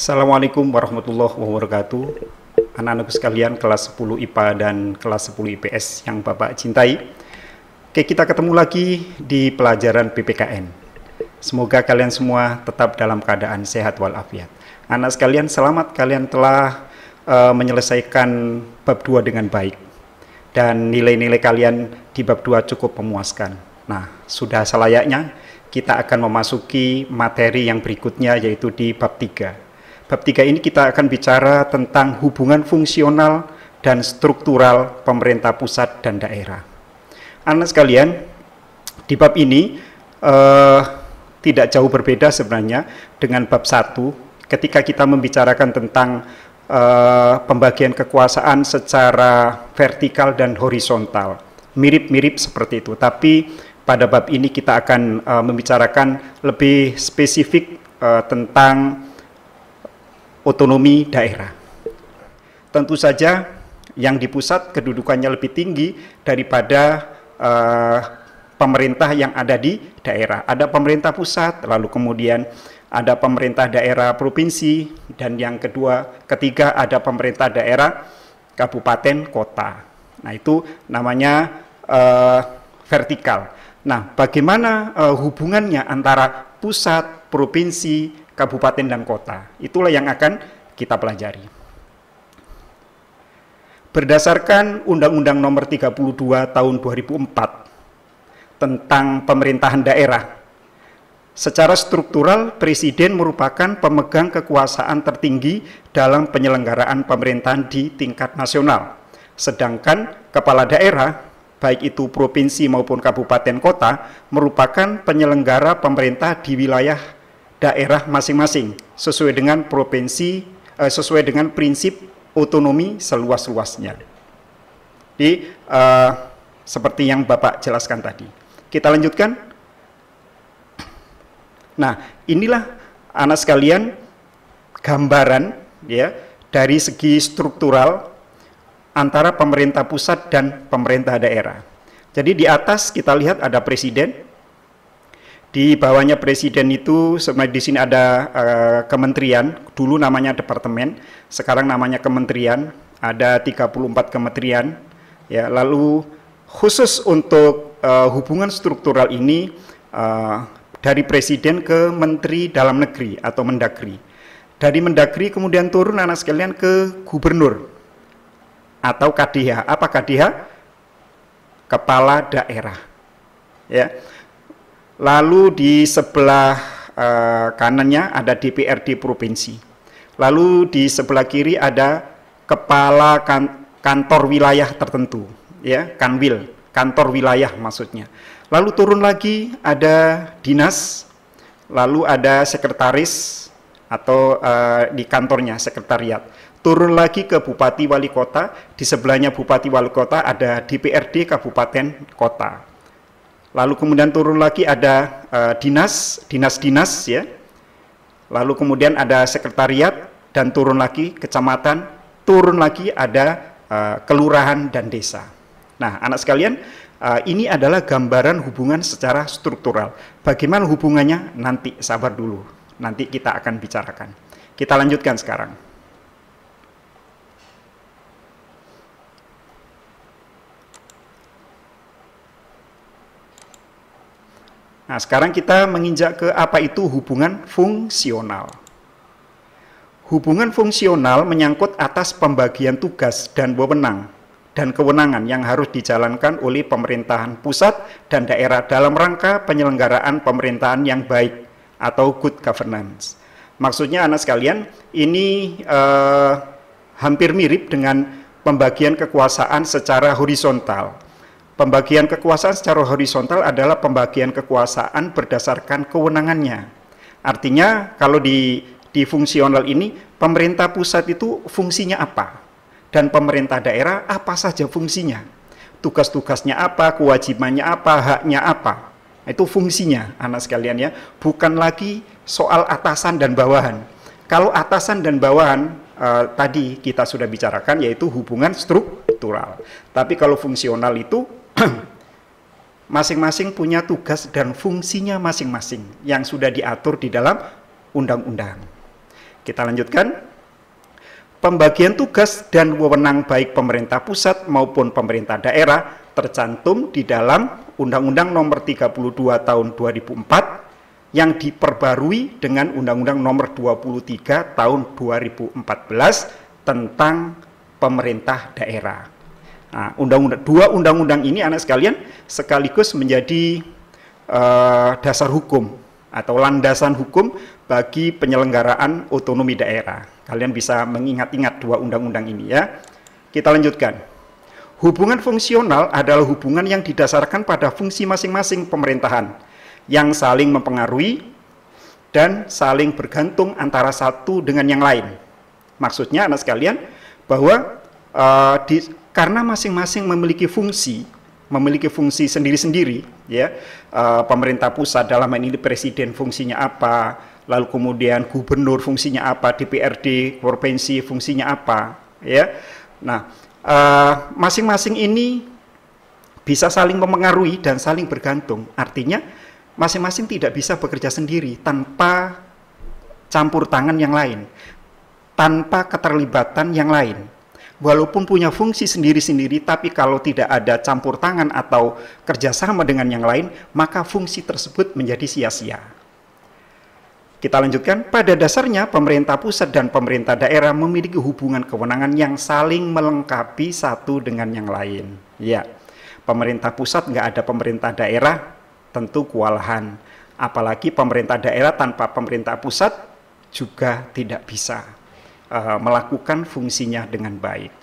Assalamualaikum warahmatullahi wabarakatuh. Anak-anakku sekalian kelas 10 IPA dan kelas 10 IPS yang Bapak cintai. Oke, kita ketemu lagi di pelajaran PPKN. Semoga kalian semua tetap dalam keadaan sehat walafiat. Anak sekalian, selamat kalian telah menyelesaikan bab 2 dengan baik. Dan nilai-nilai kalian di bab 2 cukup memuaskan. Nah, sudah selayaknya kita akan memasuki materi yang berikutnya, yaitu di bab 3. Bab 3 ini kita akan bicara tentang hubungan fungsional dan struktural pemerintah pusat dan daerah. Anak sekalian, di bab ini tidak jauh berbeda sebenarnya dengan bab 1 ketika kita membicarakan tentang pembagian kekuasaan secara vertikal dan horizontal. Mirip-mirip seperti itu, tapi pada bab ini kita akan membicarakan lebih spesifik tentang otonomi daerah. Tentu saja yang di pusat kedudukannya lebih tinggi daripada pemerintah yang ada di daerah. Ada pemerintah pusat, lalu kemudian ada pemerintah daerah provinsi, dan yang ketiga ada pemerintah daerah kabupaten kota. Nah, itu namanya vertikal. Nah, bagaimana hubungannya antara pusat, provinsi, kabupaten dan kota? Itulah yang akan kita pelajari. Berdasarkan Undang-Undang Nomor 32 Tahun 2004 tentang pemerintahan daerah, secara struktural Presiden merupakan pemegang kekuasaan tertinggi dalam penyelenggaraan pemerintahan di tingkat nasional. Sedangkan kepala daerah, baik itu provinsi maupun kabupaten kota, merupakan penyelenggara pemerintah di wilayah daerah masing-masing sesuai dengan sesuai dengan prinsip otonomi seluas-luasnya. Jadi seperti yang Bapak jelaskan tadi. Kita lanjutkan. Nah, inilah anak sekalian gambaran ya dari segi struktural antara pemerintah pusat dan pemerintah daerah. Jadi di atas kita lihat ada presiden. Di bawahnya presiden itu sebenarnya di sini ada kementerian, dulu namanya departemen, sekarang namanya kementerian, ada 34 kementerian. Ya, lalu khusus untuk hubungan struktural ini dari presiden ke menteri dalam negeri atau mendagri. Dari mendagri kemudian turun anak sekalian ke gubernur atau KDH. Apa KDH? Kepala daerah. Ya. Lalu di sebelah kanannya ada DPRD provinsi. Lalu di sebelah kiri ada kepala kantor wilayah tertentu, ya, kanwil, kantor wilayah maksudnya. Lalu turun lagi ada dinas, lalu ada sekretaris atau di kantornya sekretariat. Turun lagi ke bupati wali kota, di sebelahnya bupati wali kota ada DPRD kabupaten kota. Lalu kemudian turun lagi ada dinas ya. Lalu kemudian ada sekretariat dan turun lagi kecamatan, turun lagi ada kelurahan dan desa. Nah, anak sekalian, ini adalah gambaran hubungan secara struktural. Bagaimana hubungannya? Nanti sabar dulu. Nanti kita akan bicarakan. Kita lanjutkan sekarang. Nah, sekarang kita menginjak ke apa itu hubungan fungsional. Hubungan fungsional menyangkut atas pembagian tugas dan wewenang dan kewenangan yang harus dijalankan oleh pemerintahan pusat dan daerah dalam rangka penyelenggaraan pemerintahan yang baik atau good governance. Maksudnya anak sekalian, ini hampir mirip dengan pembagian kekuasaan secara horizontal. Pembagian kekuasaan secara horizontal adalah pembagian kekuasaan berdasarkan kewenangannya. Artinya kalau di fungsional ini, pemerintah pusat itu fungsinya apa? Dan pemerintah daerah apa saja fungsinya? Tugas-tugasnya apa, kewajibannya apa, haknya apa? Itu fungsinya anak sekalian ya. Bukan lagi soal atasan dan bawahan. Kalau atasan dan bawahan tadi kita sudah bicarakan, yaitu hubungan struktural. Tapi kalau fungsional itu masing-masing punya tugas dan fungsinya masing-masing yang sudah diatur di dalam undang-undang. Kita lanjutkan. Pembagian tugas dan wewenang baik pemerintah pusat maupun pemerintah daerah tercantum di dalam Undang-Undang Nomor 32 Tahun 2004 yang diperbarui dengan Undang-Undang Nomor 23 Tahun 2014 tentang pemerintah daerah. Nah, dua undang-undang ini anak sekalian sekaligus menjadi dasar hukum atau landasan hukum bagi penyelenggaraan otonomi daerah. Kalian bisa mengingat-ingat dua undang-undang ini ya. Kita lanjutkan. Hubungan fungsional adalah hubungan yang didasarkan pada fungsi masing-masing pemerintahan yang saling mempengaruhi dan saling bergantung antara satu dengan yang lain. Maksudnya anak sekalian bahwa karena masing-masing memiliki fungsi sendiri-sendiri ya. Pemerintah pusat dalam ini presiden fungsinya apa, lalu kemudian gubernur fungsinya apa, DPRD provinsi fungsinya apa ya. Nah, masing-masing ini bisa saling mempengaruhi dan saling bergantung. Artinya masing-masing tidak bisa bekerja sendiri tanpa campur tangan yang lain, tanpa keterlibatan yang lain. Walaupun punya fungsi sendiri-sendiri, tapi kalau tidak ada campur tangan atau kerjasama dengan yang lain, maka fungsi tersebut menjadi sia-sia. Kita lanjutkan. Pada dasarnya, pemerintah pusat dan pemerintah daerah memiliki hubungan kewenangan yang saling melengkapi satu dengan yang lain. Ya, pemerintah pusat nggak ada pemerintah daerah, tentu kewalahan. Apalagi pemerintah daerah tanpa pemerintah pusat juga tidak bisa melakukan fungsinya dengan baik.